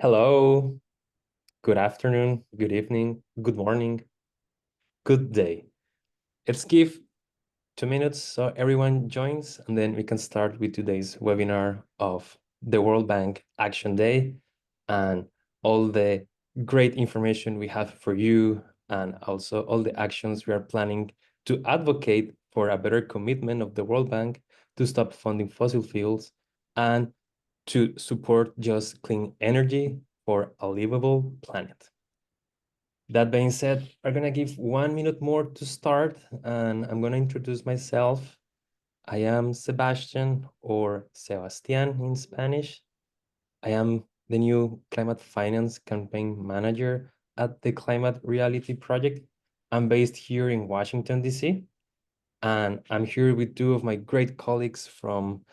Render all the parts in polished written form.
Hello, good afternoon, good evening, good morning, good day. Let's give 2 minutes so everyone joins, and then we can start with today's webinar of the World Bank Action Day and all the great information we have for you, and also all the actions we are planning to advocate for a better commitment of the World Bank to stop funding fossil fuels and to support just clean energy for a livable planet. That being said, I'm gonna give 1 minute more to start, and I'm gonna introduce myself. I am Sebastian, or Sebastian in Spanish. I am the new climate finance campaign manager at the Climate Reality Project. I'm based here in Washington, D.C., and I'm here with two of my great colleagues from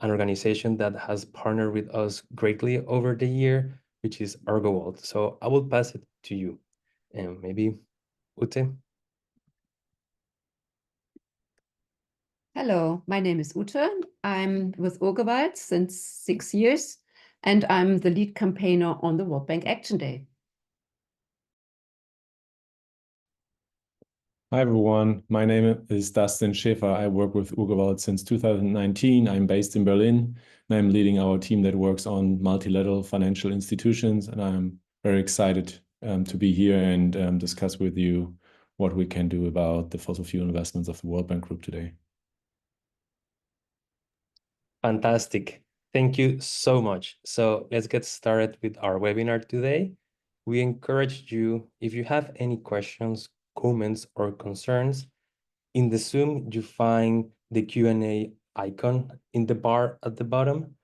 an organization that has partnered with us greatly over the year, which is Urgewald. So I will pass it to you. And maybe Ute. Hello, my name is Ute. I'm with Urgewald since 6 years, and I'm the lead campaigner on the World Bank Action Day. Hi everyone, my name is Dustin Schäfer. I work with Urgewald since 2019. I'm based in Berlin and I'm leading our team that works on multilateral financial institutions, and I'm very excited to be here and discuss with you what we can do about the fossil fuel investments of the World Bank Group today. Fantastic. Thank you so much. So let's get started with our webinar today. We encourage you, if you have any questions, comments, or concerns, in the Zoom, you find the Q&A icon in the bar at the bottom.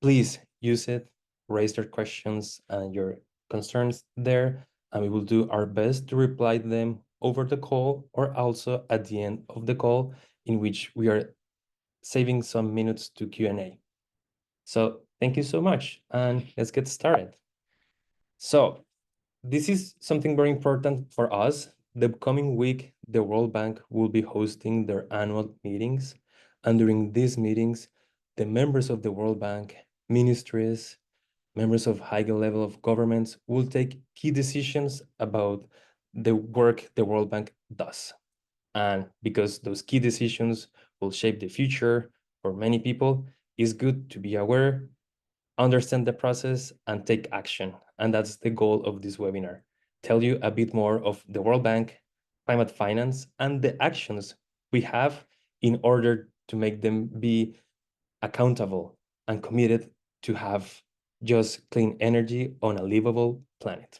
Please use it, raise your questions and your concerns there, and we will do our best to reply to them over the call or also at the end of the call, in which we are saving some minutes to Q&A. So thank you so much, and let's get started. So this is something very important for us. The coming week, the World Bank will be hosting their annual meetings, and during these meetings, the members of the World Bank, ministries, members of higher level of governments will take key decisions about the work the World Bank does. And because those key decisions will shape the future for many people, it's good to be aware, understand the process, and take action. And that's the goal of this webinar. Tell you a bit more of the World Bank, climate finance, and the actions we have in order to make them be accountable and committed to have just clean energy on a livable planet.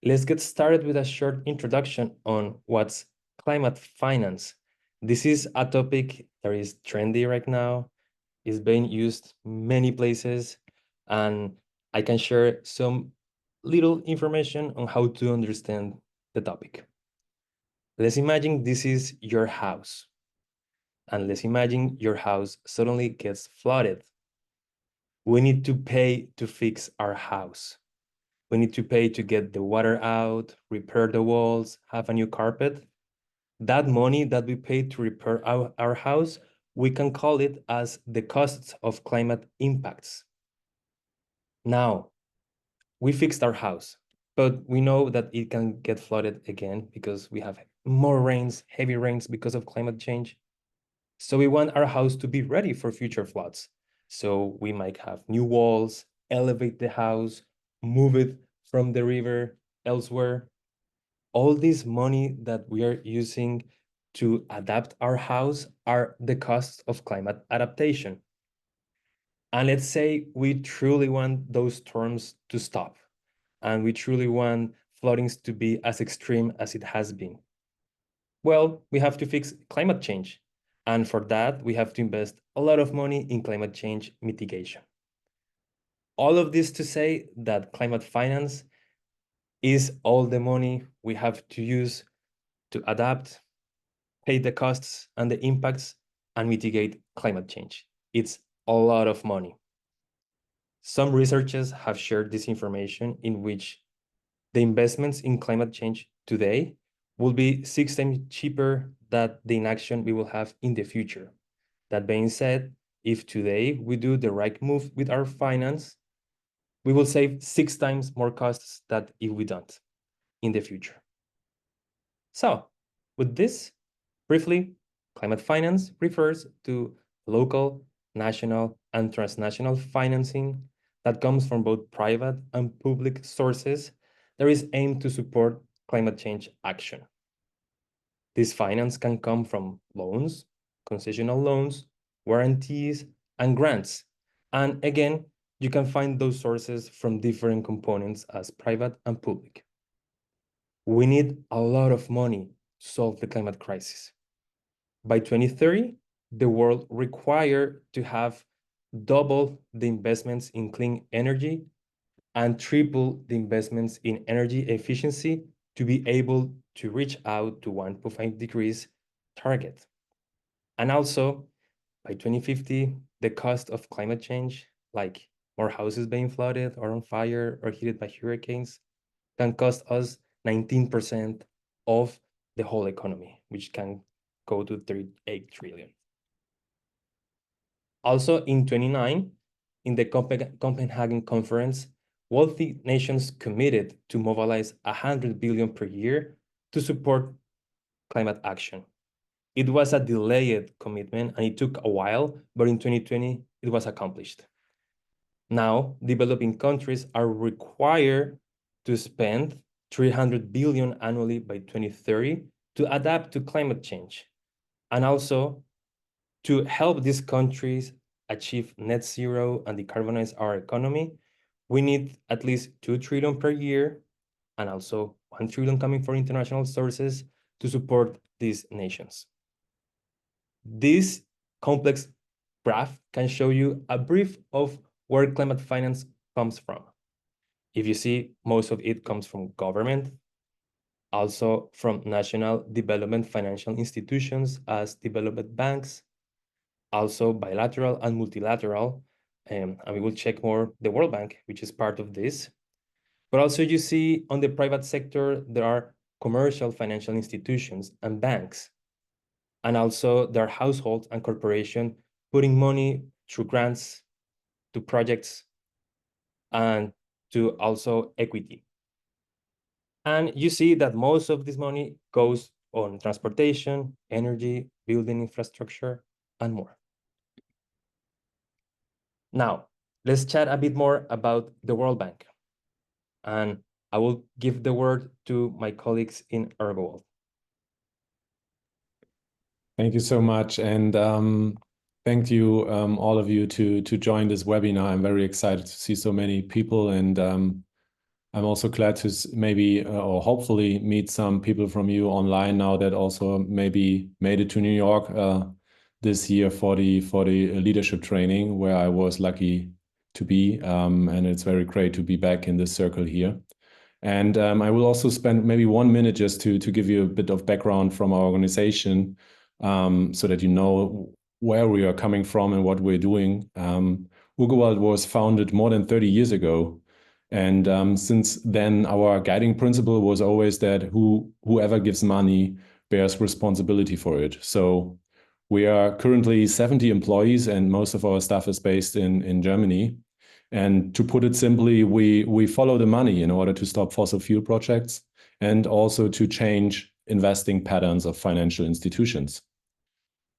Let's get started with a short introduction on what's climate finance. This is a topic that is trendy right now. It's being used many places, and I can share some little information on how to understand the topic. Let's imagine this is your house, and let's imagine your house suddenly gets flooded. We need to pay to fix our house. We need to pay to get the water out, repair the walls, have a new carpet. That money that we pay to repair our house, we can call it as the costs of climate impacts. Now, we fixed our house, but we know that it can get flooded again because we have more rains, heavy rains because of climate change. So we want our house to be ready for future floods. So we might have new walls, elevate the house, move it from the river elsewhere. All this money that we are using to adapt our house are the costs of climate adaptation. And let's say we truly want those storms to stop, and we truly want floodings to be as extreme as it has been. Well, we have to fix climate change. And for that, we have to invest a lot of money in climate change mitigation. All of this to say that climate finance is all the money we have to use to adapt, pay the costs and the impacts, and mitigate climate change. It's a lot of money. Some researchers have shared this information in which the investments in climate change today will be 6 times cheaper than the inaction we will have in the future. That being said, if today we do the right move with our finance, we will save 6 times more costs than if we don't in the future. So with this, briefly, climate finance refers to local, national, and transnational financing that comes from both private and public sources that is aimed to support climate change action. This finance can come from loans, concessional loans, warranties, and grants. And again, you can find those sources from different components as private and public. We need a lot of money to solve the climate crisis. By 2030, the world required to have double the investments in clean energy and triple the investments in energy efficiency to be able to reach out to 1.5 degrees target. And also, by 2050, the cost of climate change, like more houses being flooded or on fire or hit by hurricanes, can cost us 19% of the whole economy, which can go to 38 trillion. Also in 2029, in the Copenhagen conference, wealthy nations committed to mobilize 100 billion per year to support climate action. It was a delayed commitment and it took a while, but in 2020, it was accomplished. Now, developing countries are required to spend 300 billion annually by 2030 to adapt to climate change, and also to help these countries achieve net zero and decarbonize our economy. We need at least 2 trillion per year, and also 1 trillion coming from international sources to support these nations. This complex graph can show you a brief of where climate finance comes from. If you see, most of it comes from government, also from national development financial institutions as development banks, also bilateral and multilateral, and we will check more the World Bank, which is part of this. But also you see on the private sector, there are commercial financial institutions and banks. And also there are households and corporations putting money through grants to projects and to also equity. And you see that most of this money goes on transportation, energy, building infrastructure, and more. Now, let's chat a bit more about the World Bank. And I will give the word to my colleagues in Urgewald. Thank you so much. And thank you, all of you, to join this webinar. I'm very excited to see so many people. And I'm also glad to maybe or hopefully meet some people from you online now that also maybe made it to New York this year for the leadership training, where I was lucky to be. And it's very great to be back in this circle here. And I will also spend maybe 1 minute just to give you a bit of background from our organization, so that you know where we are coming from and what we're doing. Urgewald was founded more than 30 years ago. And since then, our guiding principle was always that whoever gives money bears responsibility for it. So we are currently 70 employees, and most of our staff is based in Germany. And to put it simply, we follow the money in order to stop fossil fuel projects and also to change investing patterns of financial institutions.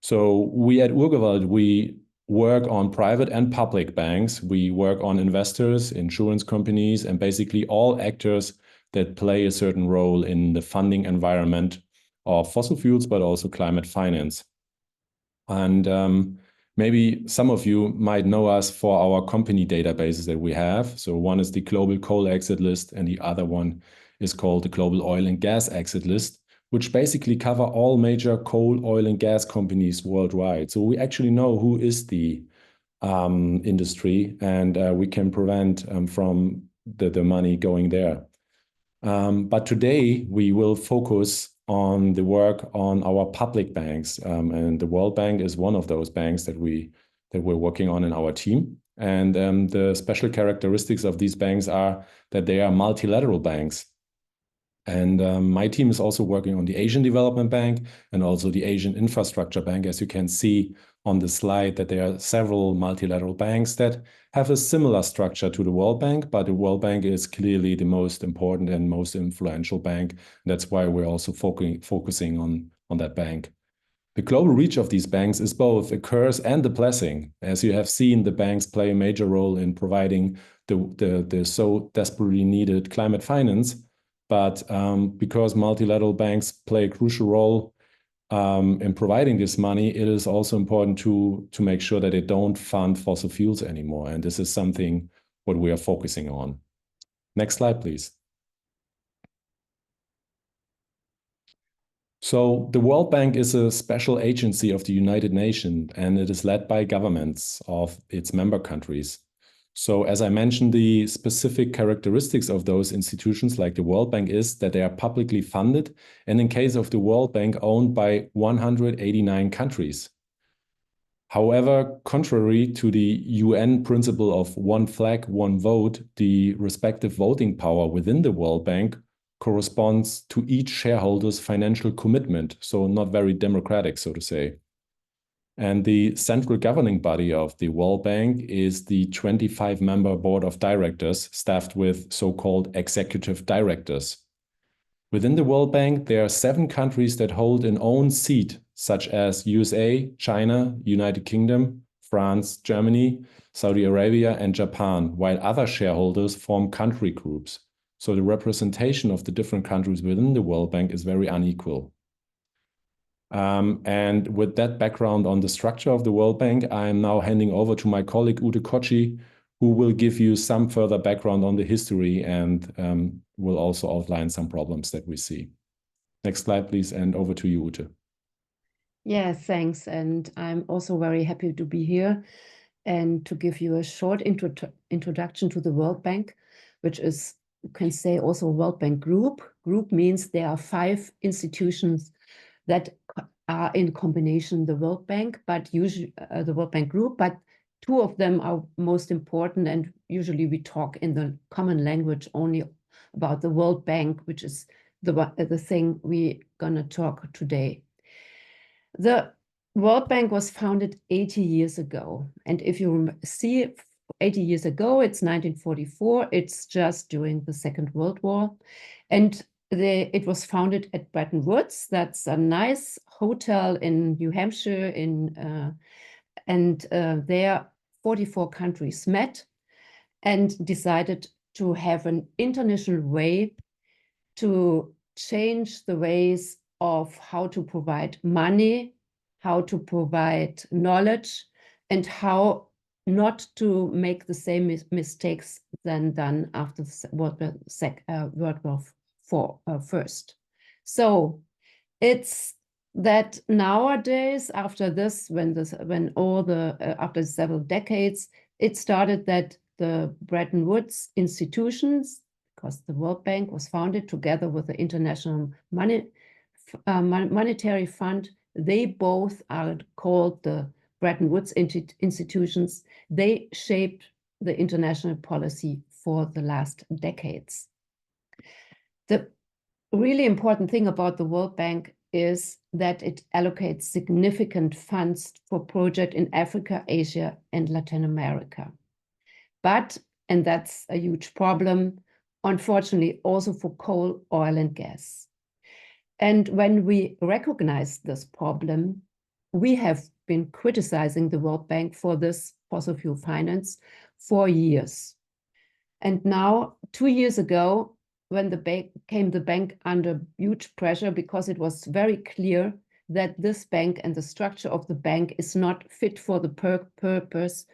So we at Urgewald, we work on private and public banks. We work on investors, insurance companies, and basically all actors that play a certain role in the funding environment of fossil fuels, but also climate finance. And maybe some of you might know us for our company databases that we have. So one is the Global Coal Exit List, and the other one is called the Global Oil and Gas Exit List, which basically cover all major coal, oil, and gas companies worldwide. So we actually know who is the industry, and we can prevent from the money going there. But today we will focus on the work on our public banks, and the World Bank is one of those banks that we're working on in our team. And the special characteristics of these banks are that they are multilateral banks. And my team is also working on the Asian Development Bank and also the Asian Infrastructure Bank. As you can see on the slide, that there are several multilateral banks that have a similar structure to the World Bank, but the World Bank is clearly the most important and most influential bank. That's why we're also focusing on that bank. The global reach of these banks is both a curse and a blessing. As you have seen, the banks play a major role in providing the so desperately needed climate finance. But because multilateral banks play a crucial role in providing this money, it is also important to make sure that they don't fund fossil fuels anymore. And this is something what we are focusing on. Next slide, please. So the World Bank is a special agency of the United Nations, and it is led by governments of its member countries. So as I mentioned, the specific characteristics of those institutions like the World Bank is that they are publicly funded, and in case of the World Bank, owned by 189 countries. However, contrary to the UN principle of one flag, one vote, the respective voting power within the World Bank corresponds to each shareholder's financial commitment, so not very democratic, so to say. And the central governing body of the World Bank is the 25-member board of directors, staffed with so-called executive directors. Within the World Bank, there are 7 countries that hold an own seat, such as USA, China, United Kingdom, France, Germany, Saudi Arabia, and Japan, while other shareholders form country groups. So the representation of the different countries within the World Bank is very unequal. And with that background on the structure of the World Bank, I am now handing over to my colleague Koczy, who will give you some further background on the history and will also outline some problems that we see. Next slide, please, and over to you, Ute. Yeah, thanks. And I'm also very happy to be here and to give you a short introduction to the World Bank, which is, you can say, also a World Bank group. Group means there are 5 institutions that are in combination the World Bank, but usually the World Bank group, but 2 of them are most important, and usually we talk in the common language only about the World Bank, which is the thing we're gonna talk today. The World Bank was founded 80 years ago, and if you see 80 years ago, it's 1944, it's just during the Second World War, and it was founded at Bretton Woods. That's a nice hotel in New Hampshire, and there 44 countries met and decided to have an international way to change the ways of how to provide money, how to provide knowledge, and how not to make the same mistakes than done after World War First. So it's that nowadays, after this, after several decades, it started that the Bretton Woods institutions, because the World Bank was founded together with the International Monetary Fund, they both are called the Bretton Woods institutions. They shaped the international policy for the last decades. The really important thing about the World Bank is that it allocates significant funds for projects in Africa, Asia, and Latin America. But, and that's a huge problem, unfortunately also for coal, oil, and gas. And when we recognize this problem, we have been criticizing the World Bank for this fossil fuel finance for years. And now, 2 years ago, when the bank came under huge pressure, because it was very clear that this bank and the structure of the bank is not fit for the purpose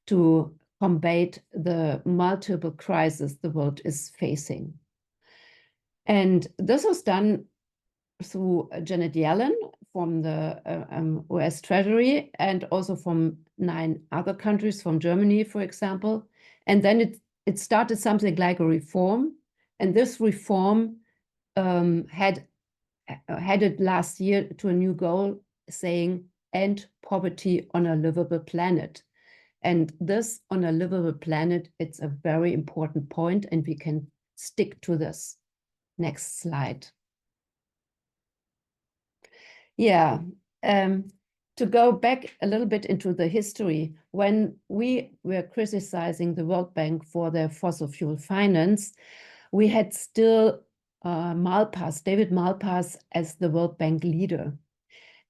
to combat the multiple crises the world is facing. And this was done through Janet Yellen from the US Treasury and also from 9 other countries, from Germany, for example. And then it started something like a reform. And this reform headed last year to a new goal saying, end poverty on a livable planet. And this on a livable planet, it's a very important point, and we can stick to this. Next slide. Yeah, to go back a little bit into the history, when we were criticizing the World Bank for their fossil fuel finance, we had still David Malpass as the World Bank leader.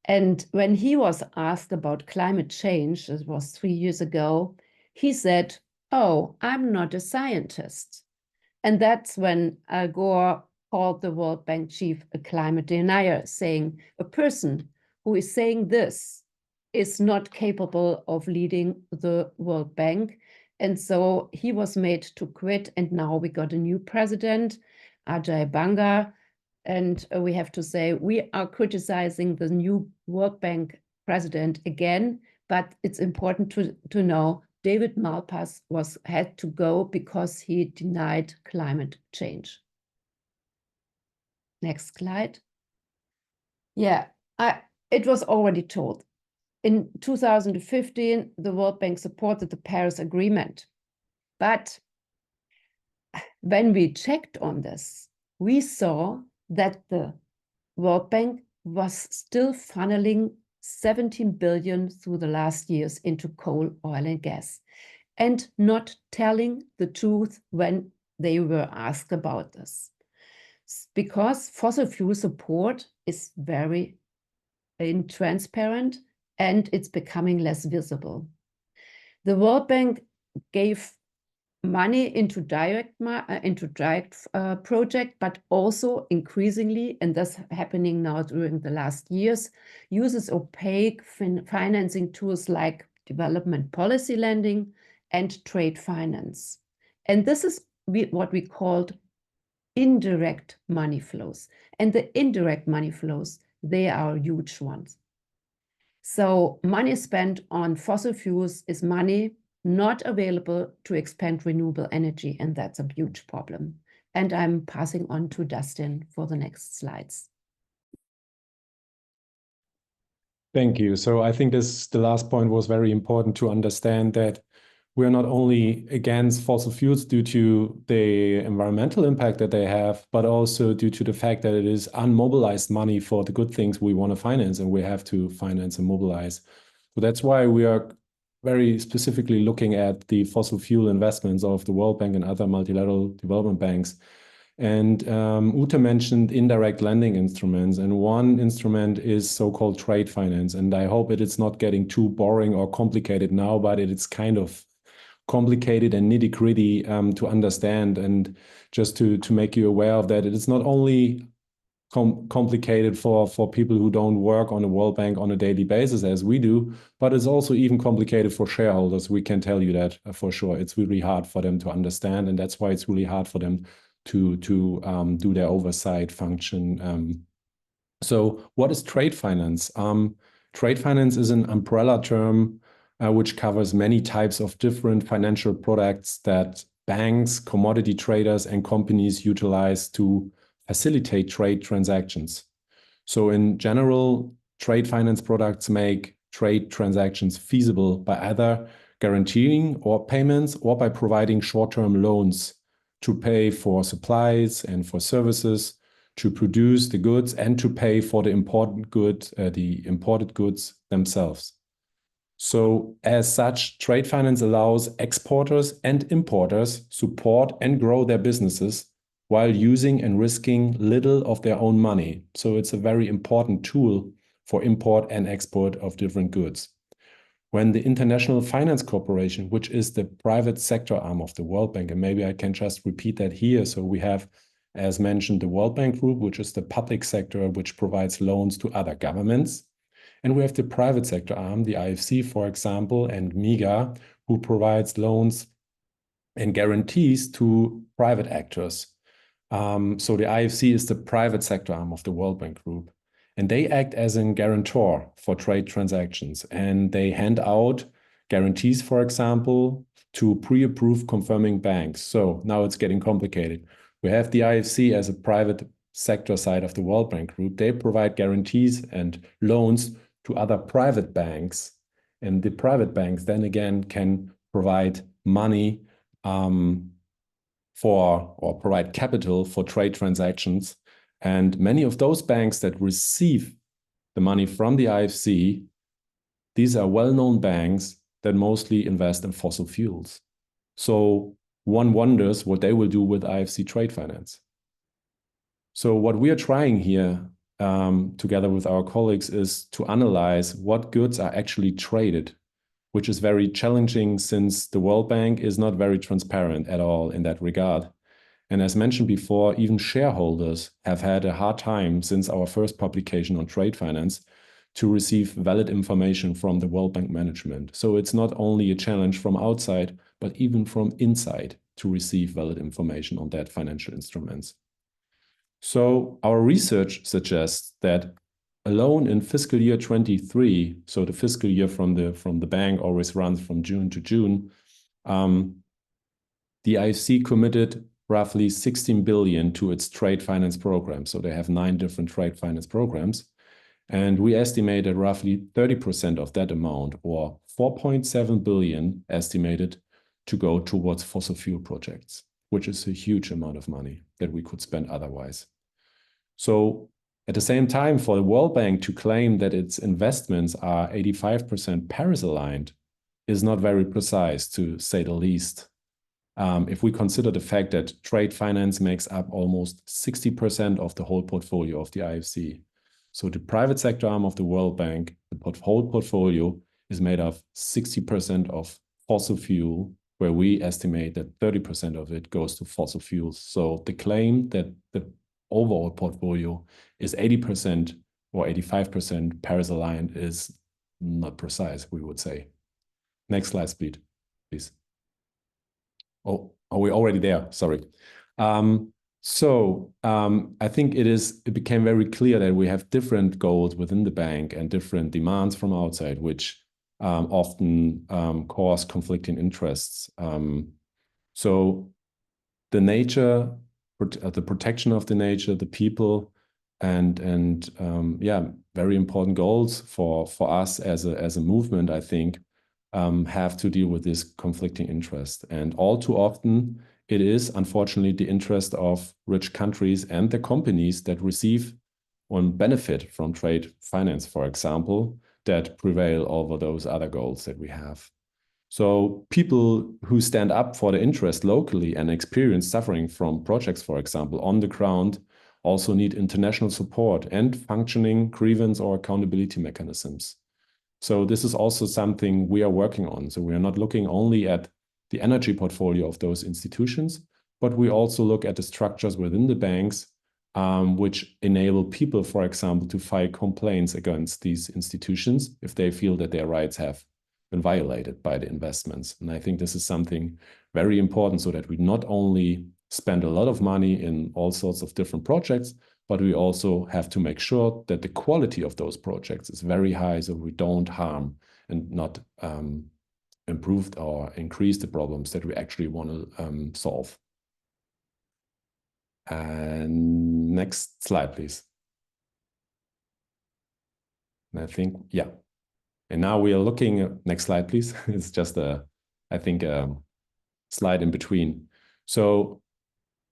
And when he was asked about climate change, it was 3 years ago, he said, "Oh, I'm not a scientist." And that's when Al Gore called the World Bank chief a climate denier, saying a person who is saying this is not capable of leading the World Bank. And so he was made to quit. And now we got a new president, Ajay Banga. And we have to say, we are criticizing the new World Bank president again, but it's important to know David Malpass had to go because he denied climate change. Next slide. Yeah, it was already told. In 2015, the World Bank supported the Paris Agreement. But when we checked on this, we saw that the World Bank was still funneling 17 billion through the last years into coal, oil, and gas, and not telling the truth when they were asked about this. Because fossil fuel support is very intransparent and it's becoming less visible. The World Bank gave money into direct project, but also increasingly, and that's happening now during the last years, uses opaque financing tools like development policy lending and trade finance. And this is what we called indirect money flows. And the indirect money flows, they are huge ones. So money spent on fossil fuels is money not available to expand renewable energy, and that's a huge problem. And I'm passing on to Dustin for the next slides. Thank you. So I think the last point was very important to understand that we're not only against fossil fuels due to the environmental impact that they have, but also due to the fact that it is unmobilized money for the good things we want to finance, and we have to finance and mobilize. So that's why we are very specifically looking at the fossil fuel investments of the World Bank and other multilateral development banks. And Ute mentioned indirect lending instruments, and one instrument is so-called trade finance. And I hope it is not getting too boring or complicated now, but it's kind of complicated and nitty-gritty to understand. And just to make you aware of that, it is not only complicated for people who don't work on the World Bank on a daily basis as we do, but it's also even complicated for shareholders. We can tell you that for sure. It's really hard for them to understand, and that's why it's really hard for them to do their oversight function. So what is trade finance? Trade finance is an umbrella term which covers many types of different financial products that banks, commodity traders, and companies utilize to facilitate trade transactions. So in general, trade finance products make trade transactions feasible by either guaranteeing or payments or by providing short-term loans to pay for supplies and for services, to produce the goods and to pay for the imported goods themselves. So as such, trade finance allows exporters and importers support and grow their businesses while using and risking little of their own money. So it's a very important tool for import and export of different goods. When the International Finance Corporation, which is the private sector arm of the World Bank, and maybe I can just repeat that here. So we have, as mentioned, the World Bank Group, which is the public sector, which provides loans to other governments. And we have the private sector arm, the IFC, for example, and MIGA, who provides loans and guarantees to private actors. So the IFC is the private sector arm of the World Bank Group, and they act as a guarantor for trade transactions, and they hand out guarantees, for example, to pre-approved confirming banks. So now it's getting complicated. We have the IFC as a private sector side of the World Bank Group. They provide guarantees and loans to other private banks, and the private banks then again can provide money for or provide capital for trade transactions. And many of those banks that receive the money from the IFC, these are well-known banks that mostly invest in fossil fuels. So one wonders what they will do with IFC trade finance. So what we are trying here together with our colleagues is to analyze what goods are actually traded, which is very challenging since the World Bank is not very transparent at all in that regard. And as mentioned before, even shareholders have had a hard time since our first publication on trade finance to receive valid information from the World Bank management. So it's not only a challenge from outside, but even from inside to receive valid information on that financial instruments. So our research suggests that alone in fiscal year 23, so the fiscal year from the bank always runs from June to June, the IFC committed roughly 16 billion to its trade finance program. So they have 9 different trade finance programs. And we estimate that roughly 30% of that amount, or 4.7 billion, estimated to go towards fossil fuel projects, which is a huge amount of money that we could spend otherwise. So at the same time, for the World Bank to claim that its investments are 85% Paris-aligned is not very precise, to say the least. If we consider the fact that trade finance makes up almost 60% of the whole portfolio of the IFC. So the private sector arm of the World Bank, the whole portfolio is made of 60% of fossil fuel, where we estimate that 30% of it goes to fossil fuels. So the claim that the overall portfolio is 80% or 85% Paris-aligned is not precise, we would say. Next slide, please. Oh, are we already there? Sorry. I think it became very clear that we have different goals within the bank and different demands from outside, which often cause conflicting interests. So the nature, the protection of the nature, the people, and yeah, very important goals for us as a movement, I think, have to deal with this conflicting interest. And all too often, it is unfortunately the interest of rich countries and the companies that receive or benefit from trade finance, for example, that prevail over those other goals that we have. So people who stand up for the interest locally and experience suffering from projects, for example, on the ground, also need international support and functioning grievance or accountability mechanisms. So this is also something we are working on. So we are not looking only at the energy portfolio of those institutions, but we also look at the structures within the banks, which enable people, for example, to file complaints against these institutions if they feel that their rights have been violated by the investments. And I think this is something very important, so that we not only spend a lot of money in all sorts of different projects, but we also have to make sure that the quality of those projects is very high, so we don't harm and not improve or increase the problems that we actually want to solve. And next slide, please. And I think, yeah. And now we are looking, next slide, please. It's just I think a slide in between. So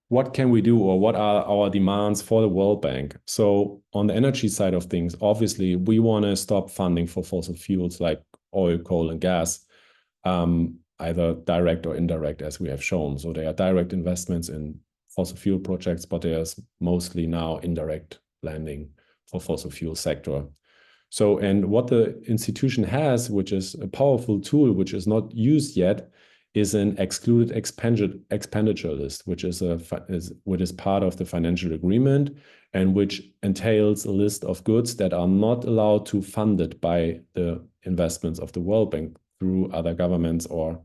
what can we do, or what are our demands for the World Bank? So on the energy side of things, obviously, we want to stop funding for fossil fuels like oil, coal, and gas, either direct or indirect, as we have shown. So there are direct investments in fossil fuel projects, but there's mostly now indirect lending for fossil fuel sector. So, and what the institution has, which is a powerful tool, which is not used yet, is an excluded expenditure list, which is part of the financial agreement, and which entails a list of goods that are not allowed to be funded by the investments of the World Bank through other governments or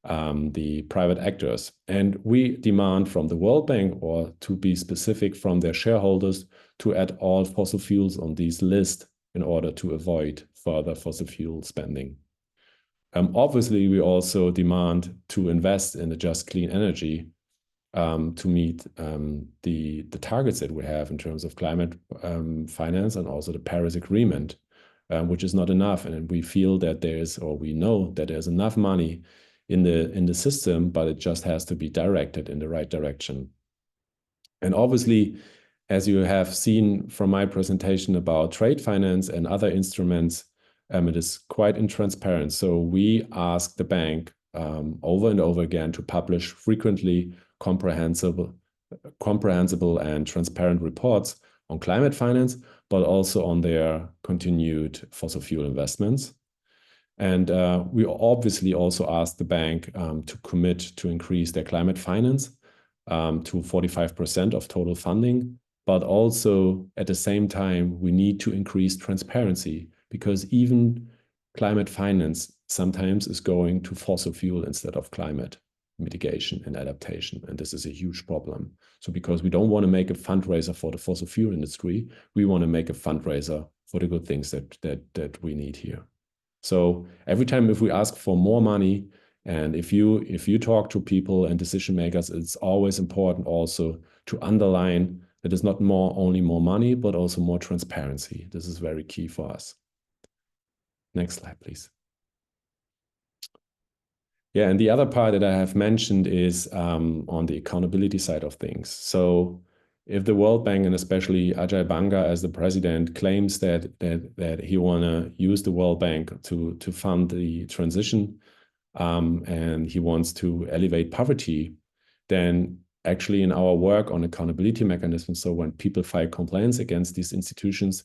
the private actors. And we demand from the World Bank, or to be specific, from their shareholders, to add all fossil fuels on this list in order to avoid further fossil fuel spending. Obviously, we also demand to invest in the just clean energy to meet the targets that we have in terms of climate finance, and also the Paris Agreement, which is not enough. And we feel that we know that there's enough money in the system, but it just has to be directed in the right direction. And obviously, as you have seen from my presentation about trade finance and other instruments, it is quite intransparent. So we ask the bank over and over again to publish frequently comprehensible and transparent reports on climate finance, but also on their continued fossil fuel investments. And we obviously also ask the bank to commit to increase their climate finance to 45% of total funding. But also at the same time, we need to increase transparency, because even climate finance sometimes is going to fossil fuel instead of climate mitigation and adaptation. And this is a huge problem. So because we don't want to make a fundraiser for the fossil fuel industry, we want to make a fundraiser for the good things that we need here. So every time if we ask for more money, and if you talk to people and decision makers, it's always important also to underline that it's not only more money, but also more transparency. This is very key for us. Next slide, please. Yeah, and the other part that I have mentioned is on the accountability side of things. So if the World Bank, and especially Ajay Banga as the president, claims that he want to use the World Bank to fund the transition, and he wants to elevate poverty, then actually in our work on accountability mechanisms, so when people file complaints against these institutions,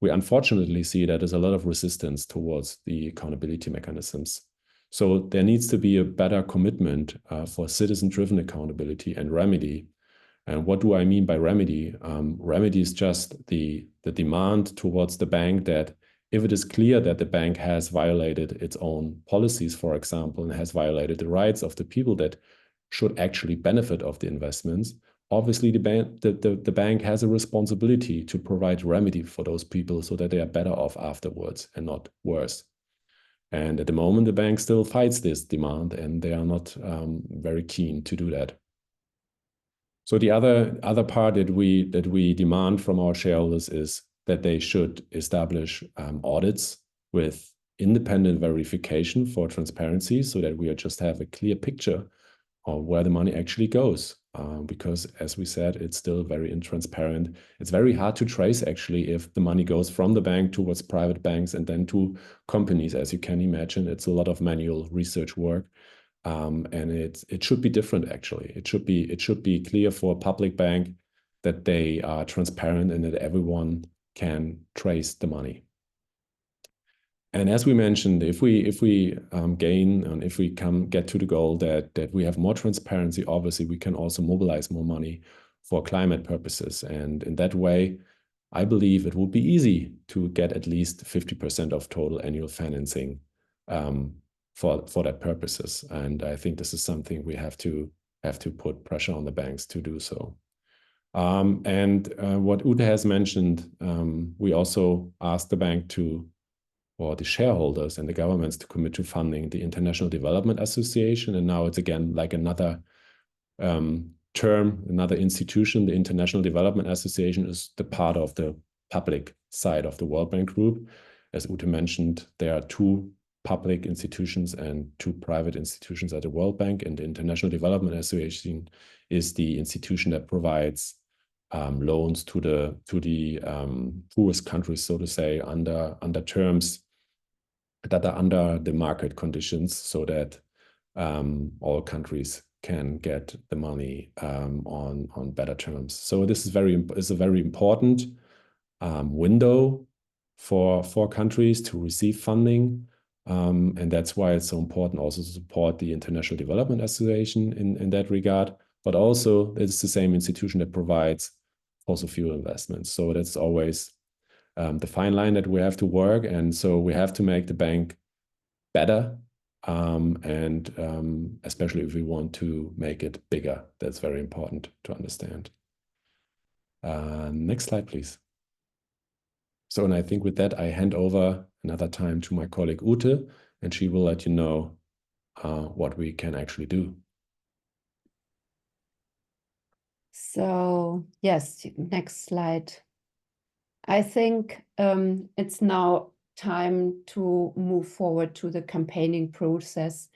we unfortunately see that there's a lot of resistance towards the accountability mechanisms. So there needs to be a better commitment for citizen-driven accountability and remedy. And what do I mean by remedy? Remedy is just the demand towards the bank that if it is clear that the bank has violated its own policies, for example, and has violated the rights of the people that should actually benefit of the investments, obviously the bank has a responsibility to provide remedy for those people so that they are better off afterwards and not worse. And at the moment, the bank still fights this demand, and they are not very keen to do that. So the other part that we demand from our shareholders is that they should establish audits with independent verification for transparency, so that we just have a clear picture of where the money actually goes. Because as we said, it's still very intransparent. It's very hard to trace actually if the money goes from the bank towards private banks and then to companies. As you can imagine, it's a lot of manual research work. And it should be different actually. It should be clear for a public bank that they are transparent and that everyone can trace the money. And as we mentioned, if we gain and if we get to the goal that we have more transparency, obviously we can also mobilize more money for climate purposes. And in that way, I believe it will be easy to get at least 50% of total annual financing for that purposes. And I think this is something we have to put pressure on the banks to do so. And what Ute has mentioned, we also asked the bank or the shareholders and the governments to commit to funding the International Development Association. And now it's again like another term, another institution. The International Development Association is the part of the public side of the World Bank Group. As Ute mentioned, there are 2 public institutions and 2 private institutions at the World Bank, and the International Development Association is the institution that provides loans to the poorest countries, so to say, under terms that are under the market conditions, so that all countries can get the money on better terms. So this is a very important window for countries to receive funding, and that's why it's so important also to support the International Development Association in that regard. But also, it's the same institution that provides fossil fuel investments. So that's always the fine line that we have to work. And so we have to make the bank better, and especially if we want to make it bigger. That's very important to understand. Next slide, please. So, and I think with that, I hand over another time to my colleague Ute, and she will let you know what we can actually do. So, yes, next slide. I think it's now time to move forward to the campaigning process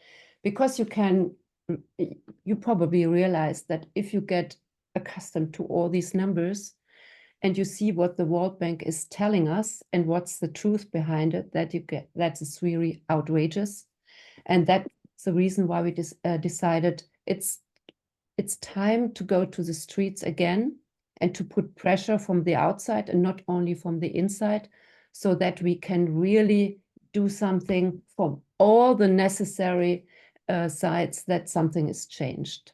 because you probably realize that if you get accustomed to all these numbers and you see what the World Bank is telling us and what's the truth behind it, that is really outrageous. And that's the reason why we decided it's time to go to the streets again and to put pressure from the outside and not only from the inside, so that we can really do something from all the necessary sides that something is changed.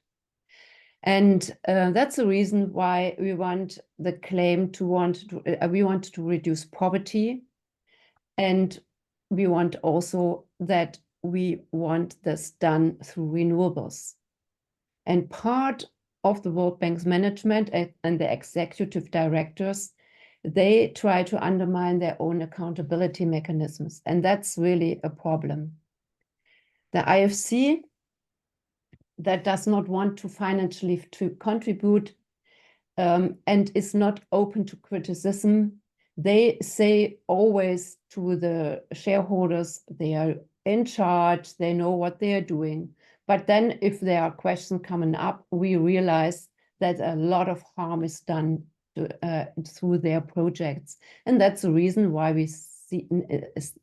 And that's the reason why we want the claim we want to reduce poverty, and we want also that we want this done through renewables. And part of the World Bank's management and the executive directors, they try to undermine their own accountability mechanisms. And that's really a problem. The IFC, that does not want to financially contribute and is not open to criticism, they say always to the shareholders, they are in charge, they know what they are doing. But then if there are questions coming up, we realize that a lot of harm is done through their projects. And that's the reason why we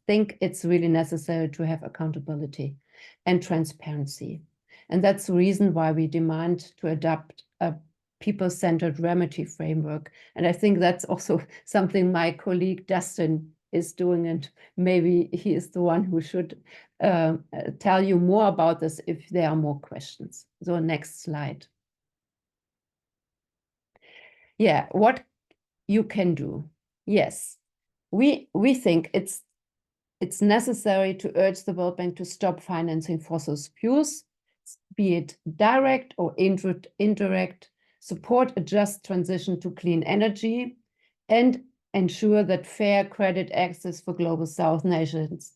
think it's really necessary to have accountability and transparency. And that's the reason why we demand to adopt a people-centered remedy framework. And I think that's also something my colleague Dustin is doing, and maybe he is the one who should tell you more about this if there are more questions. So next slide. Yeah, what you can do. Yes, we think it's necessary to urge the World Bank to stop financing fossil fuels, be it direct or indirect, support a just transition to clean energy, and ensure that fair credit access for global South nations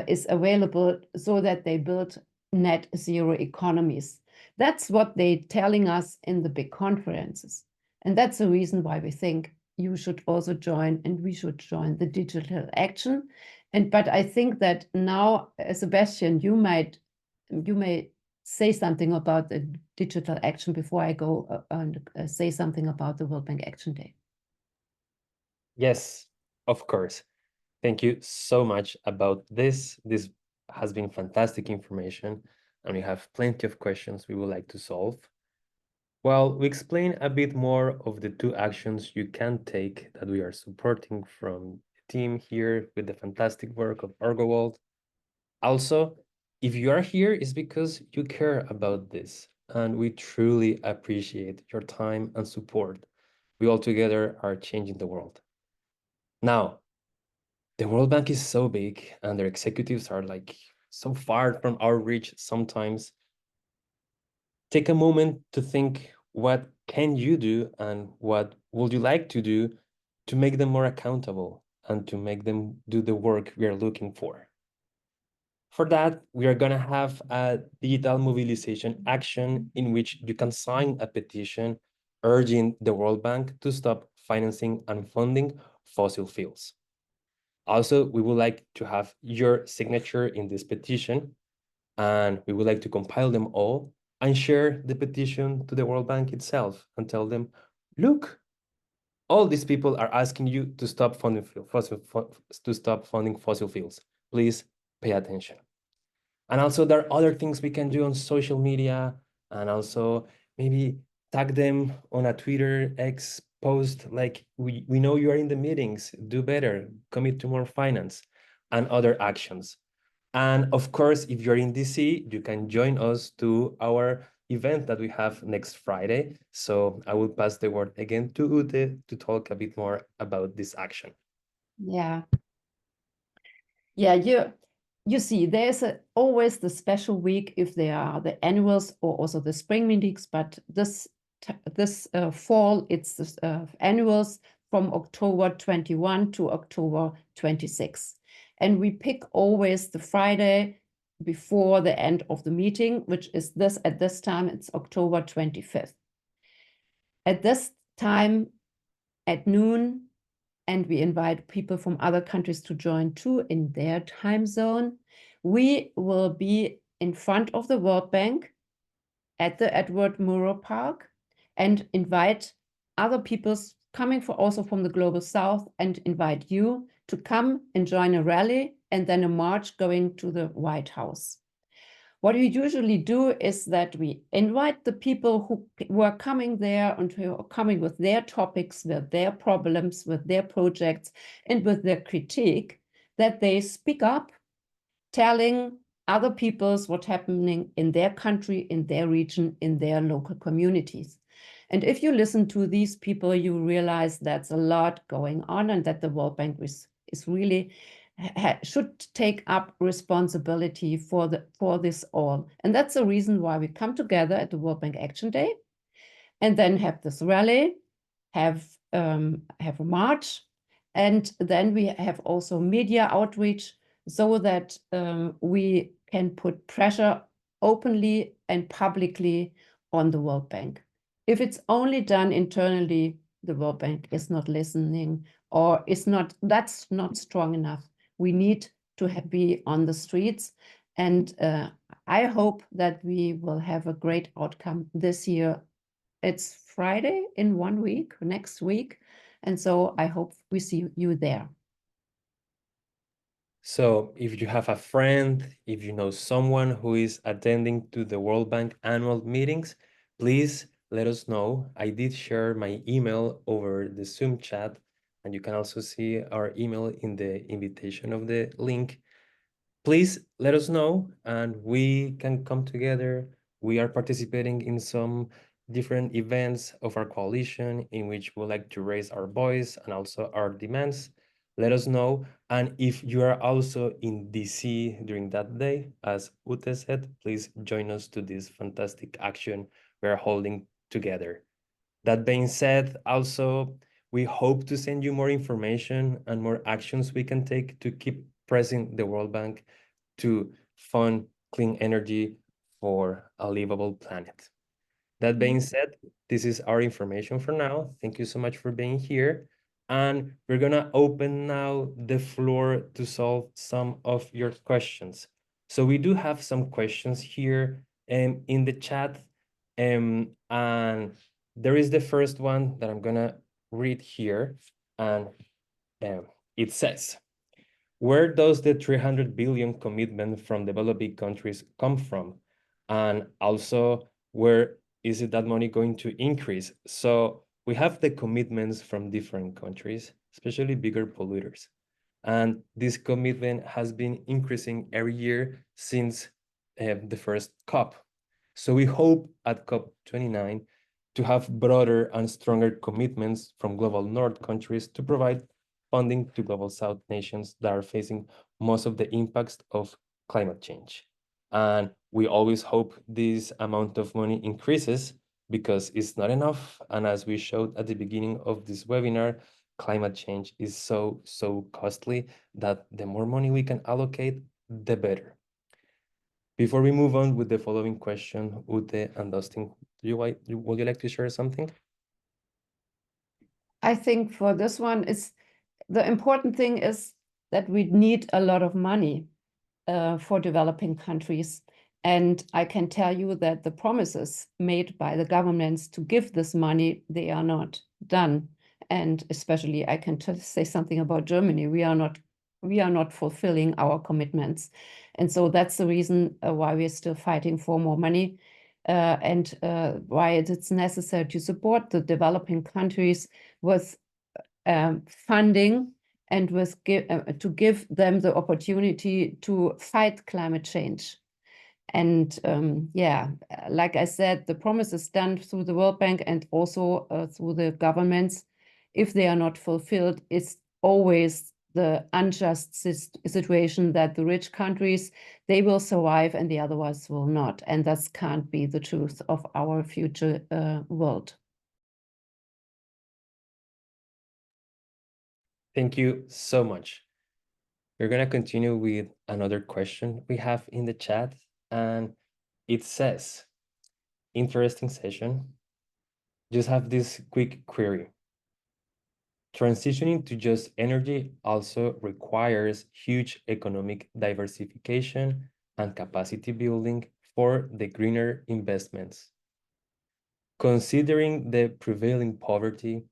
is available so that they build net zero economies. That's what they're telling us in the big conferences. And that's the reason why we think you should also join, and we should join the digital action. But I think that now, Sebastian, you may say something about the digital action before I go and say something about the World Bank Action Day. Yes, of course. Thank you so much about this. This has been fantastic information, and we have plenty of questions we would like to solve. Well, we explain a bit more of the 2 actions you can take that we are supporting from the team here with the fantastic work of Urgewald. Also, if you are here, it's because you care about this, and we truly appreciate your time and support. We all together are changing the world. Now, the World Bank is so big, and their executives are like so far from our reach sometimes. Take a moment to think, what can you do and what would you like to do to make them more accountable and to make them do the work we are looking for. For that, we are going to have a digital mobilization action in which you can sign a petition urging the World Bank to stop financing and funding fossil fuels. Also, we would like to have your signature in this petition, and we would like to compile them all and share the petition to the World Bank itself and tell them, look, all these people are asking you to stop funding fossil fuels. Please pay attention. And also there are other things we can do on social media, and also maybe tag them on a Twitter X post like, we know you are in the meetings, do better, commit to more finance, and other actions. And of course, if you're in DC, you can join us to our event that we have next Friday. So I will pass the word again to Ute to talk a bit more about this action. Yeah. You see, there's always the special week if there are the annuals or also the spring meetings, but this fall, it's the annuals from October 21 to October 26. And we pick always the Friday before the end of the meeting, which is at this time, it's October 25th. At this time, at noon, and we invite people from other countries to join too in their time zone, we will be in front of the World Bank at the Edward Murrow Park and invite other people coming also from the Global South and invite you to come and join a rally and then a march going to the White House. What we usually do is that we invite the people who were coming there and who are coming with their topics, with their problems, with their projects, and with their critique, that they speak up, telling other peoples what's happening in their country, in their region, in their local communities. And if you listen to these people, you realize that's a lot going on and that the World Bank is really should take up responsibility for this all. And that's the reason why we come together at the World Bank Action Day and then have this rally, have a march, and then we have also media outreach so that we can put pressure openly and publicly on the World Bank. If it's only done internally, the World Bank is not listening or that's not strong enough. We need to be on the streets. And I hope that we will have a great outcome this year. It's Friday in 1 week, next week. And so I hope we see you there. So if you have a friend, if you know someone who is attending to the World Bank annual meetings, please let us know. I did share my email over the Zoom chat, and you can also see our email in the invitation of the link. Please let us know and we can come together. We are participating in some different events of our coalition in which we like to raise our voice and also our demands. Let us know. And if you are also in DC during that day, as Ute said, please join us to this fantastic action we are holding together. That being said, also, we hope to send you more information and more actions we can take to keep pressing the World Bank to fund clean energy for a livable planet. That being said, this is our information for now. Thank you so much for being here. And we're gonna open now the floor to solve some of your questions. So we do have some questions here in the chat. And there is the first one that I'm gonna read here. And it says, where does the 300 billion commitment from developing countries come from? And also, where is it that money going to increase? So we have the commitments from different countries, especially bigger polluters. And this commitment has been increasing every year since the first COP. So we hope at COP29 to have broader and stronger commitments from global North countries to provide funding to global South nations that are facing most of the impacts of climate change. And we always hope this amount of money increases because it's not enough. And as we showed at the beginning of this webinar, climate change is so costly that the more money we can allocate, the better. Before we move on with the following question, Ute and Dustin, would you like to share something? I think for this one, the important thing is that we need a lot of money for developing countries. And I can tell you that the promises made by the governments to give this money, they are not done. And especially I can say something about Germany. We are not fulfilling our commitments. And so that's the reason why we're still fighting for more money and why it's necessary to support the developing countries with funding and to give them the opportunity to fight climate change. And yeah, like I said, the promise is done through the World Bank and also through the governments. If they are not fulfilled, it's always the unjust situation that the rich countries, they will survive and the other ones will not. And that can't be the truth of our future world. Thank you so much. We're going to continue with another question we have in the chat, and it says, interesting session. Just have this quick query. Transitioning to just energy also requires huge economic diversification and capacity building for the greener investments. Considering the prevailing poverty,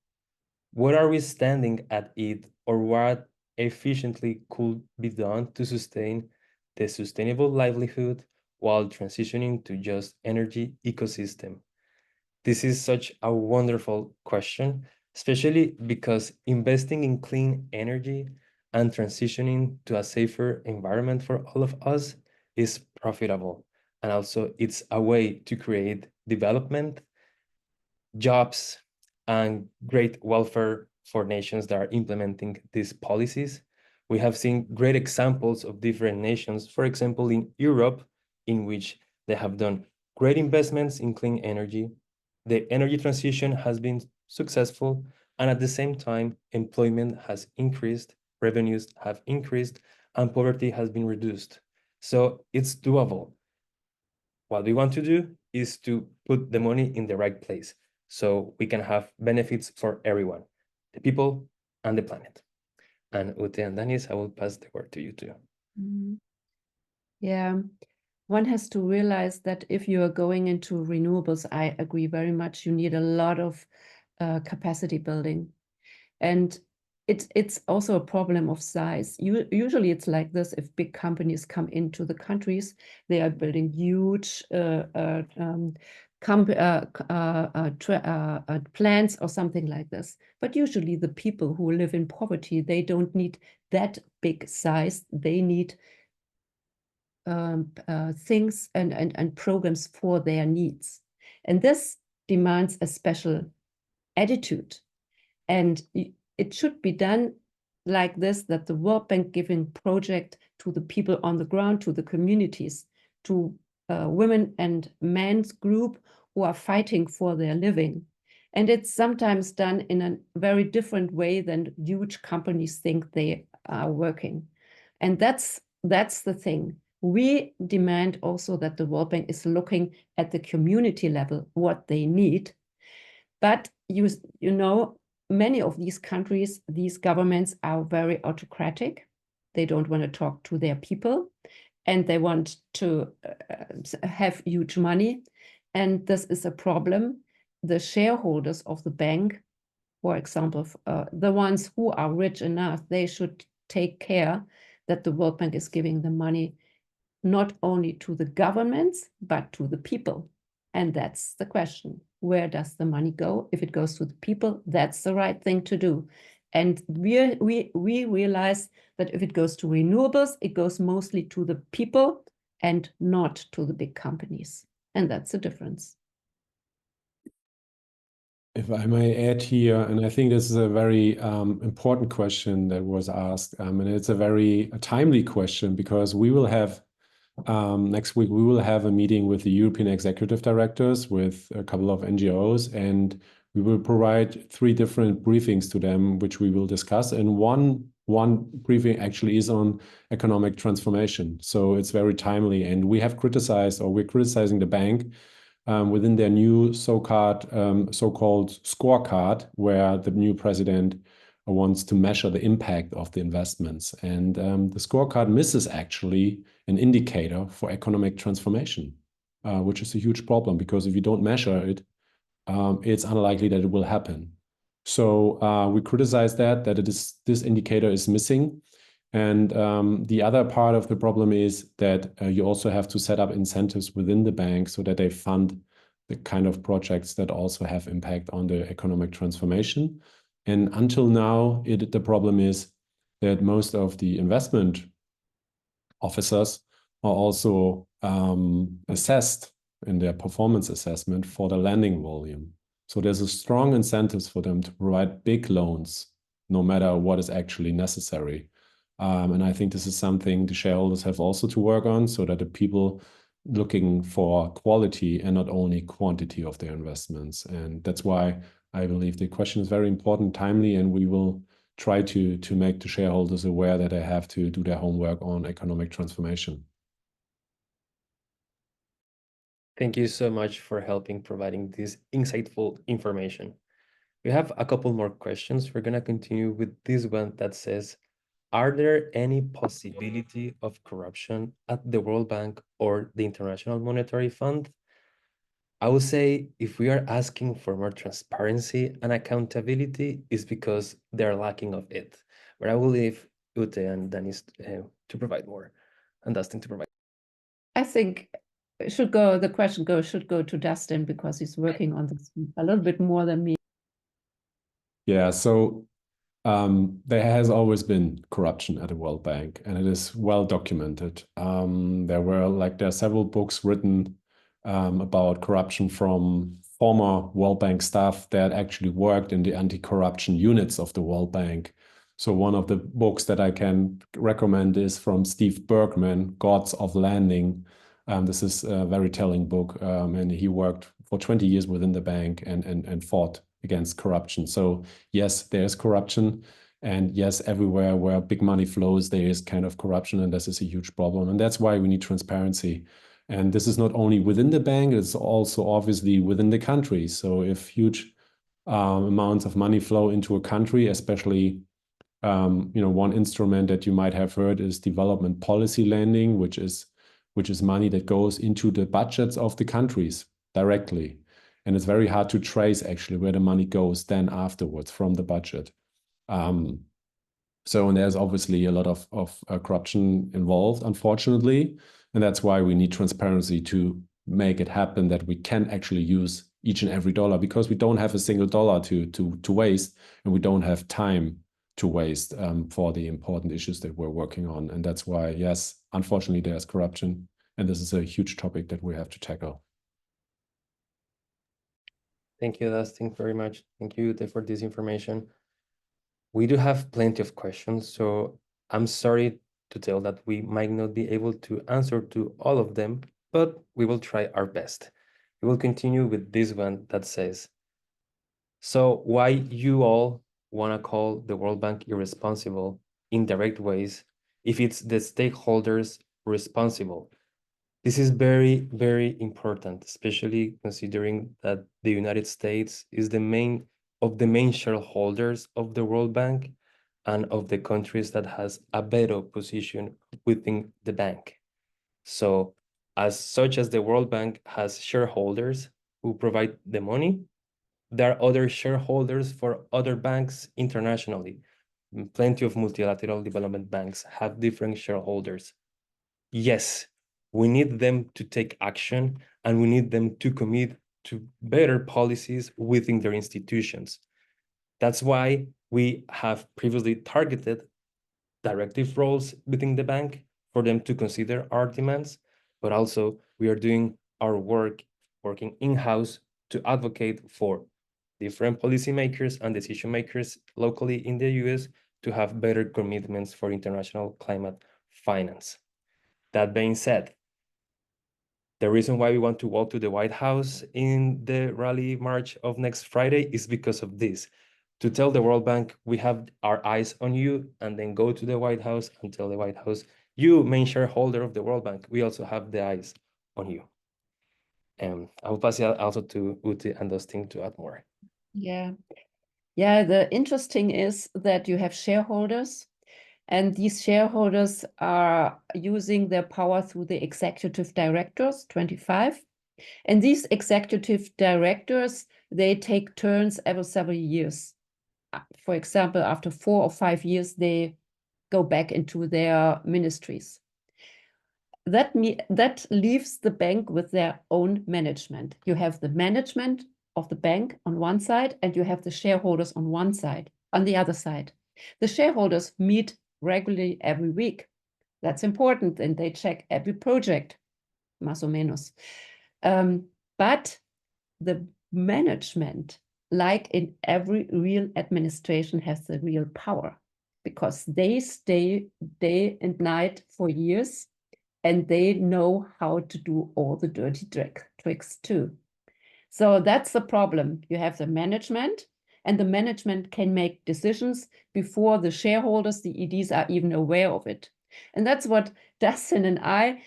where are we standing at it, or what efficiently could be done to sustain the sustainable livelihood while transitioning to just energy ecosystem? This is such a wonderful question, especially because investing in clean energy and transitioning to a safer environment for all of us is profitable. And also, it's a way to create development, jobs, and great welfare for nations that are implementing these policies. We have seen great examples of different nations, for example, in Europe, in which they have done great investments in clean energy. The energy transition has been successful, and at the same time, employment has increased, revenues have increased, and poverty has been reduced. So it's doable. What we want to do is to put the money in the right place so we can have benefits for everyone, the people and the planet. And Ute and Danis, I will pass the word to you too. Yeah, one has to realize that if you are going into renewables, I agree very much, you need a lot of capacity building. And it's also a problem of size. Usually it's like this: if big companies come into the countries, they are building huge plants or something like this. But usually the people who live in poverty, they don't need that big size. They need things and programs for their needs. And this demands a special attitude. And it should be done like this, that the World Bank giving project to the people on the ground, to the communities, to women and men's group who are fighting for their living. And it's sometimes done in a very different way than huge companies think they are working. And that's the thing. We demand also that the World Bank is looking at the community level, what they need. But you know, many of these countries, these governments are very autocratic. They don't want to talk to their people, and they want to have huge money. And this is a problem. The shareholders of the bank, for example, the ones who are rich enough, they should take care that the World Bank is giving the money not only to the governments, but to the people. And that's the question. Where does the money go? If it goes to the people, that's the right thing to do. And we realize that if it goes to renewables, it goes mostly to the people and not to the big companies. And that's the difference. If I may add here, and I think this is a very important question that was asked, and it's a very timely question, because we will have next week, we will have a meeting with the European executive directors, with a couple of NGOs, and we will provide 3 different briefings to them, which we will discuss. And one briefing actually is on economic transformation. So it's very timely. And we have criticized, or we're criticizing the bank within their new so-called scorecard, where the new president wants to measure the impact of the investments. And the scorecard misses actually an indicator for economic transformation, which is a huge problem, because if you don't measure it, it's unlikely that it will happen. So we criticize that this indicator is missing. And the other part of the problem is that you also have to set up incentives within the bank so that they fund the kind of projects that also have impact on the economic transformation. And until now, the problem is that most of the investment officers are also assessed in their performance assessment for the lending volume. So there's a strong incentives for them to provide big loans, no matter what is actually necessary. And I think this is something the shareholders have also to work on, so that the people looking for quality and not only quantity of their investments. And that's why I believe the question is very important, timely, and we will try to make the shareholders aware that they have to do their homework on economic transformation. Thank you so much for helping providing this insightful information. We have a couple more questions. We're going to continue with this one that says, are there any possibility of corruption at the World Bank or the International Monetary Fund? I would say if we are asking for more transparency and accountability, is because they're lacking of it. But I will leave Ute and Dennis to provide more, and Dustin to provide. I think the question should go to Dustin because he's working on this a little bit more than me. Yeah, so there has always been corruption at the World Bank, and it is well documented. There are several books written about corruption from former World Bank staff that actually worked in the anti-corruption units of the World Bank. So one of the books that I can recommend is from Steve Bergman, Gods of Landing. This is a very telling book, and he worked for 20 years within the bank and fought against corruption. So yes, there's corruption. And yes, everywhere where big money flows, there is kind of corruption, and this is a huge problem. And that's why we need transparency. And this is not only within the bank, it's also obviously within the country. So if huge amounts of money flow into a country, especially one instrument that you might have heard is development policy lending, which is money that goes into the budgets of the countries directly. And it's very hard to trace actually where the money goes then afterwards from the budget. And there's obviously a lot of corruption involved, unfortunately. And that's why we need transparency to make it happen, that we can actually use each and every dollar, because we don't have a single dollar to waste, and we don't have time to waste for the important issues that we're working on. And that's why, yes, unfortunately, there's corruption. And this is a huge topic that we have to tackle. Thank you, Dustin, very much. Thank you, Ute, for this information. We do have plenty of questions, so I'm sorry to tell that we might not be able to answer to all of them, but we will try our best. We will continue with this one that says, so why you all want to call the World Bank irresponsible in direct ways if it's the stakeholders responsible? This is very, very important, especially considering that the United States is the main shareholders of the World Bank and of the countries that has a better position within the bank. So as such as the World Bank has shareholders who provide the money, there are other shareholders for other banks internationally. Plenty of multilateral development banks have different shareholders. Yes, we need them to take action, and we need them to commit to better policies within their institutions. That's why we have previously targeted directive roles within the bank for them to consider our demands, but also we are doing our working in-house to advocate for different policymakers and decision makers locally in the US to have better commitments for international climate finance. That being said, the reason why we want to walk to the White House in the rally march of next Friday is because of this. To tell the World Bank, we have our eyes on you, and then go to the White House and tell the White House, you, main shareholder of the World Bank, we also have the eyes on you. I will pass it also to Ute and Dustin to add more. Yeah. The interesting is that you have shareholders, and these shareholders are using their power through the executive directors, 25. And these executive directors, they take turns every several years. For example, after 4 or 5 years, they go back into their ministries. That leaves the bank with their own management. You have the management of the bank on one side, and you have the shareholders on one side, on the other side. The shareholders meet regularly every week. That's important, and they check every project, más o menos. But the management, like in every real administration, has the real power, because they stay day and night for years, and they know how to do all the dirty tricks too. So that's the problem. You have the management, and the management can make decisions before the shareholders, the EDs, are even aware of it. And that's what Dustin and I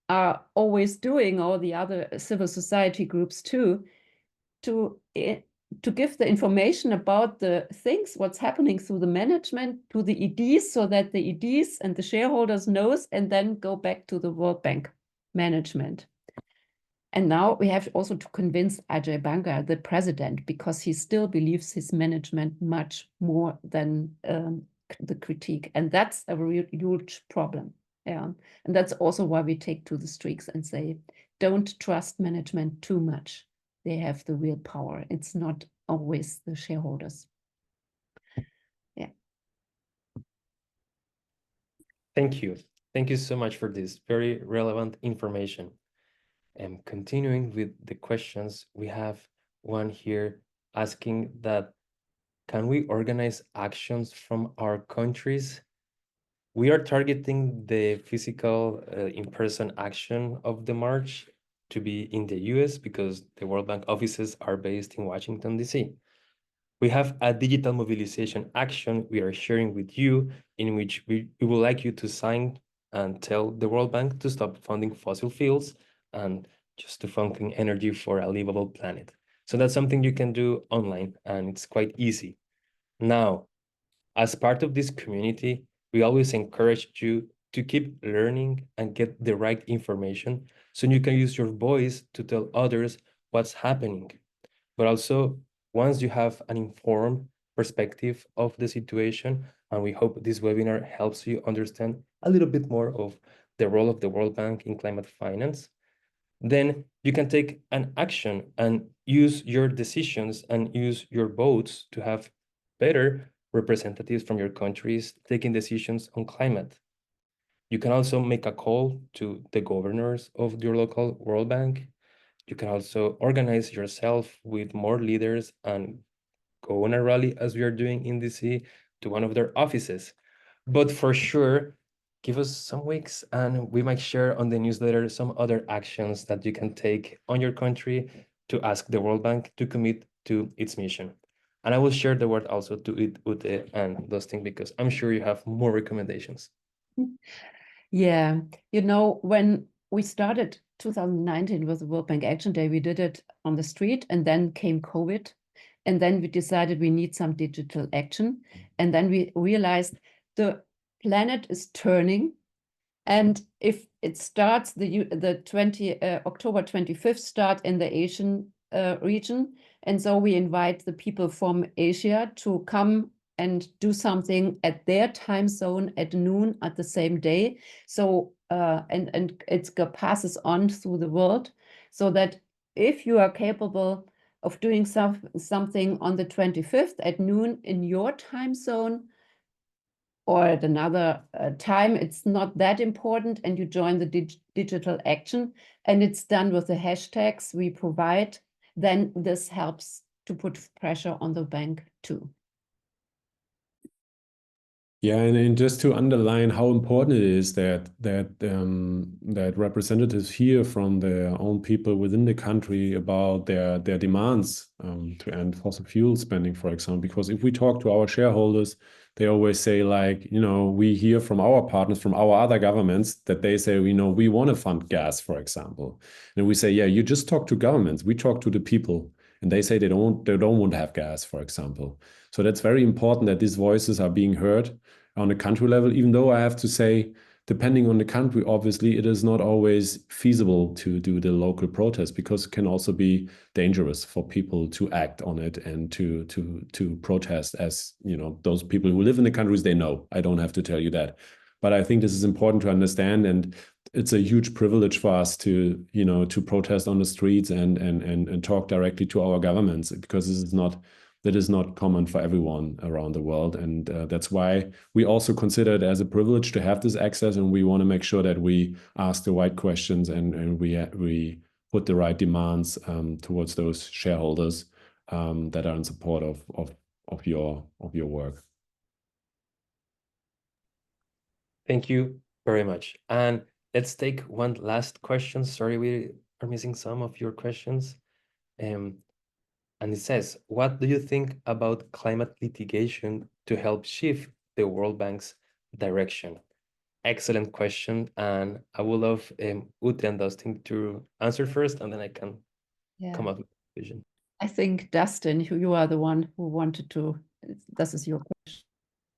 are always doing, all the other civil society groups too, to to give the information about the things, what's happening through the management to the EDs, so that the EDs and the shareholders knows, and then go back to the World Bank management. And now we have also to convince Ajay Banga, the president, because he still believes his management much more than the critique. And that's a real huge problem. Yeah. And that's also why we take to the streets and say, don't trust management too much. They have the real power. It's not always the shareholders. Yeah. Thank you. Thank you so much for this very relevant information. And continuing with the questions, we have one here asking that, can we organize actions from our countries? We are targeting the physical in-person action of the march to be in the US because the World Bank offices are based in Washington, D.C. We have a digital mobilization action we are sharing with you, in which we would like you to sign and tell the World Bank to stop funding fossil fuels and just to fund clean energy for a livable planet. So that's something you can do online, and it's quite easy. Now, as part of this community, we always encourage you to keep learning and get the right information so you can use your voice to tell others what's happening. But also, once you have an informed perspective of the situation, and we hope this webinar helps you understand a little bit more of the role of the World Bank in climate finance, then you can take an action and use your decisions and use your votes to have better representatives from your countries taking decisions on climate. You can also make a call to the governors of your local World Bank. You can also organize yourself with more leaders and go on a rally, as we are doing in DC, to one of their offices. But for sure, give us some weeks and we might share on the newsletter some other actions that you can take on your country to ask the World Bank to commit to its mission. And I will share the word also to Ute and Dustin, because I'm sure you have more recommendations. Yeah, you know, when we started 2019 with the World Bank Action Day, we did it on the street, and then came COVID. And then we decided we need some digital action. And then we realized the planet is turning. And if it starts, the October 25th start in the Asian region. And so we invite the people from Asia to come and do something at their time zone at noon at the same day. So, and it passes on through the world, so that if you are capable of doing something on the 25th at noon in your time zone, or at another time, it's not that important, and you join the digital action, and it's done with the hashtags we provide, then this helps to put pressure on the bank too. Yeah, and just to underline how important it is that representatives hear from their own people within the country about their demands to end fossil fuel spending, for example. Because if we talk to our shareholders, they always say, like, you know, we hear from our partners, from our other governments, that they say, you know, we want to fund gas, for example. And we say, yeah, you just talk to governments. We talk to the people, and they say they don't want to have gas, for example. So that's very important that these voices are being heard on a country level, even though I have to say, depending on the country, obviously, it is not always feasible to do the local protest, because it can also be dangerous for people to act on it and to protest. As you know, those people who live in the countries, they know. I don't have to tell you that. But I think this is important to understand, and it's a huge privilege for us to, you know, to protest on the streets and talk directly to our governments, because that is not common for everyone around the world. And that's why we also consider it as a privilege to have this access, and we want to make sure that we ask the right questions and we put the right demands towards those shareholders that are in support of your work. Thank you very much. And let's take one last question. Sorry, we are missing some of your questions. And it says, what do you think about climate litigation to help shift the World Bank's direction? Excellent question. And I would love Ute and Dustin to answer first, and then I can come up with a vision. I think, Dustin, you are the one who wanted to, this is your question.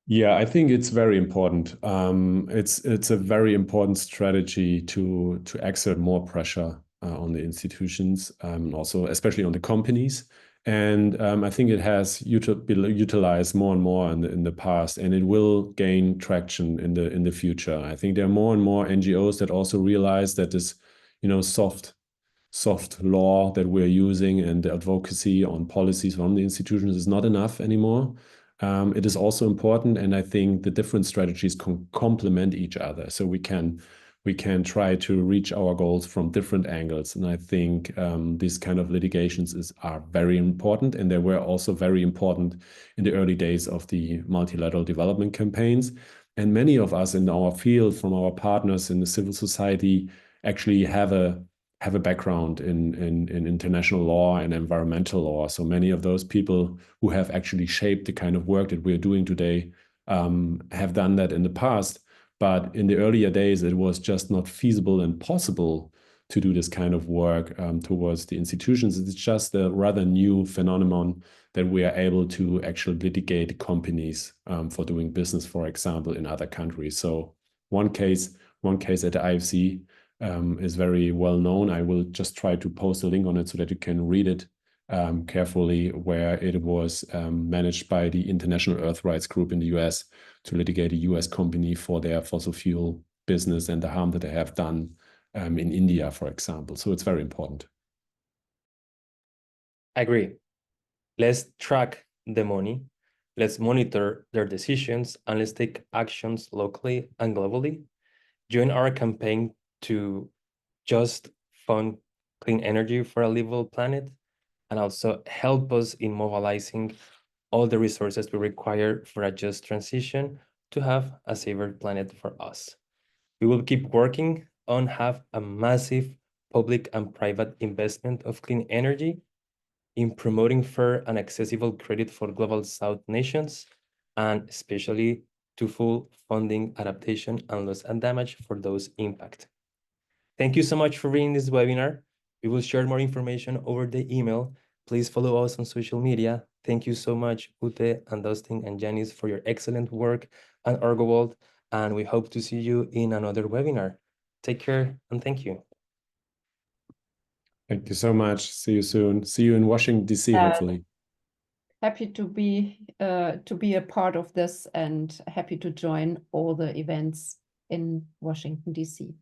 Yeah, I think it's very important. It's a very important strategy to exert more pressure on the institutions, also especially on the companies. And I think it has been utilized more and more in the past, and it will gain traction in the future. I think there are more and more NGOs that also realize that this, soft law that we're using and the advocacy on policies from the institutions is not enough anymore. It is also important, and I think the different strategies complement each other, so we can try to reach our goals from different angles. And I think these kind of litigations are very important, and they were also very important in the early days of the multilateral development campaigns. And many of us in our field, from our partners in the civil society, actually have a background in international law and environmental law. So many of those people who have actually shaped the kind of work that we're doing today have done that in the past. But in the earlier days, it was just not feasible and possible to do this kind of work towards the institutions. It's just a rather new phenomenon that we are able to actually litigate companies for doing business, for example, in other countries. So one case at the IFC is very well known. I will just try to post a link on it so that you can read it carefully, where it was managed by the International Earth Rights Group in the US to litigate a US company for their fossil fuel business and the harm that they have done in India, for example. So it's very important. I agree. Let's track the money. Let's monitor their decisions, and let's take actions locally and globally. Join our campaign to just fund clean energy for a livable planet, and also help us in mobilizing all the resources we require for a just transition to have a safer planet for us. We will keep working on have a massive public and private investment of clean energy, in promoting fair and accessible credit for global South nations, and especially to full funding adaptation and loss and damage for those impacted. Thank you so much for reading this webinar. We will share more information over the email. Please follow us on social media. Thank you so much, Ute and Dustin and Janice, for your excellent work, and Urgewald, and we hope to see you in another webinar. Take care, and thank you. Thank you so much. See you soon. See you in Washington, D.C., hopefully. Happy to be a part of this, and happy to join all the events in Washington, D.C.